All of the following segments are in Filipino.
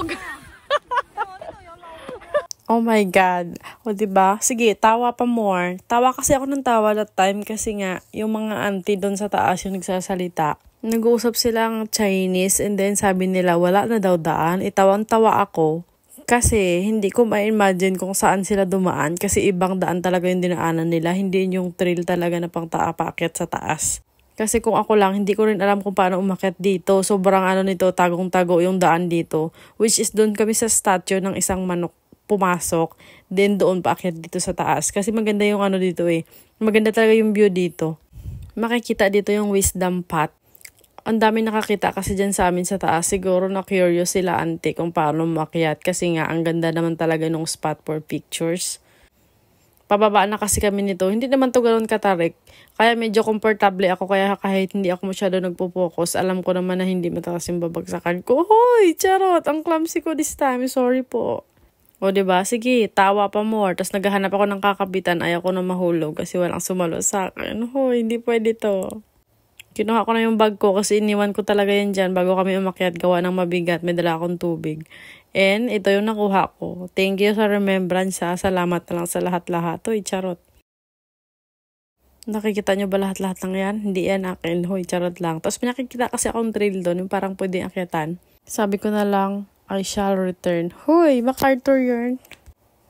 tulog. Oh my God. O diba? Sige, tawa pa more. Tawa kasi ako ng tawa that time kasi nga, yung mga auntie doon sa taas yung nagsasalita. Nag-uusap silang Chinese and then sabi nila wala na daw daan. Itawang-tawa ako kasi hindi ko ma-imagine kung saan sila dumaan kasi ibang daan talaga yung dinaanan nila. Hindi yung trail talaga na pang paakyat sa taas. Kasi kung ako lang, hindi ko rin alam kung paano umakyat dito. Sobrang nito, tagong-tago yung daan dito. Which is doon kami sa statue ng isang manok pumasok, then doon paakyat dito sa taas. Kasi maganda yung dito eh. Maganda talaga yung view dito. Makikita dito yung wisdom path. Ang dami nakakita kasi dyan sa amin sa taas. Siguro na-curious sila ante kung paano umakyat. Kasi nga, ang ganda naman talaga nung spot for pictures. Pababa na kasi kami nito. Hindi naman to ganoon katarik. Kaya medyo komportable ako. Kaya kahit hindi ako masyado nagpo-focus, alam ko naman na hindi matakas yung babagsakan ko. Hoy, charot! Ang clumsy ko this time. Sorry po. O diba? Sige, tawa pa more. Tapos naghahanap ako ng kakabitan. Ayaw ko na mahulog kasi walang sumalo sa akin. Hoy, hindi pwede to. Kinuha ko na yung bag ko kasi iniwan ko talaga yan dyan bago kami umakyat gawa ng mabigat. May dala akong tubig. And ito yung nakuha ko. Thank you sa remembrance ha. Salamat na lang sa lahat-lahat. Hoy, charot. Nakikita nyo ba lahat-lahat lang yan? Hindi yan akin. Hoy, charot lang. Tapos pinakikita kasi akong trail doon. Yung parang pwede akyatan. Sabi ko na lang, I shall return. Hoy, MacArthur yun.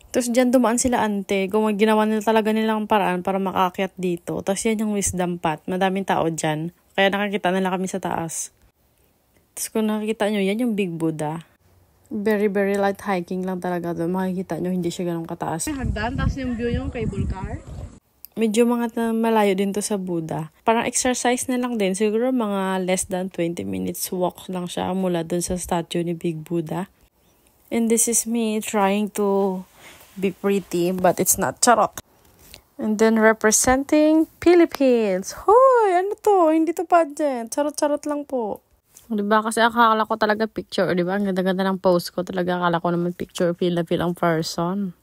Tapos dyan dumaan sila ante. Ginawa nila talaga nilang paraan para makaakyat dito. Tapos yan yung wisdom path. Madaming tao dyan. Kaya nakakita nila kami sa taas. Tapos kung nakikita nyo, yan yung Big Buddha. Very, very light hiking lang talaga doon. Makikita nyo, hindi siya ganun kataas. Hagdan, tapos yung view yung cable car. Medyo mga malayo din to sa Buddha. Parang exercise na lang din. Siguro mga less than 20 minutes walk lang siya mula dun sa statue ni Big Buddha. And this is me trying to be pretty but it's not. Charot. And then representing Philippines. Hoy! Ano to? Hindi to pageant. Charot-charot lang po. Diba? Kasi akala ko talaga picture. Diba? Ang ganda-ganda ng pose ko. Talaga akala ko naman picture feel na feel ang person.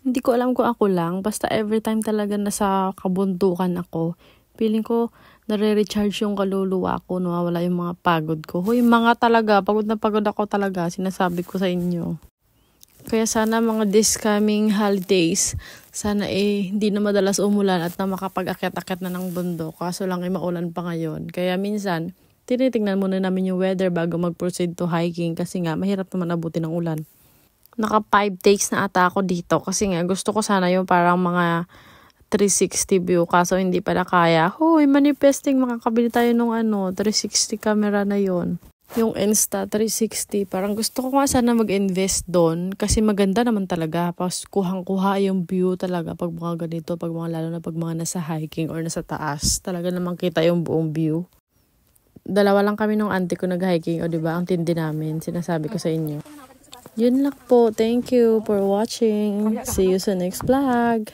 Hindi ko alam kung ako lang. Basta every time talaga nasa kabundukan ako, feeling ko nare-recharge yung kaluluwa ko. Nawawala yung mga pagod ko. Hoy, mga talaga. Pagod na pagod ako talaga. Sinasabi ko sa inyo. Kaya sana mga this coming holidays, sana hindi na madalas umulan at na makapag-akyat-akyat na ng bundok. Kaso lang maulan pa ngayon. Kaya minsan, tinitingnan muna namin yung weather bago mag-proceed to hiking. Kasi nga, mahirap naman abutin ng ulan. Naka 5 takes na ata ako dito kasi nga gusto ko sana yung parang mga 360 view kaso hindi pala kaya. Hoy, manifesting makakabili tayo nung 360 camera na yon. Yung Insta 360. Parang gusto ko nga sana mag-invest doon kasi maganda naman talaga. Tapos kuhang-kuha yung view talaga pag mga ganito, lalo na pag mga nasa hiking or nasa taas. Talaga naman kita yung buong view. Dalawa lang kami nung auntie ko nag-hiking o diba? Ang tindi namin. Sinasabi ko sa inyo. Yun lang po. Thank you for watching. See you sa next vlog.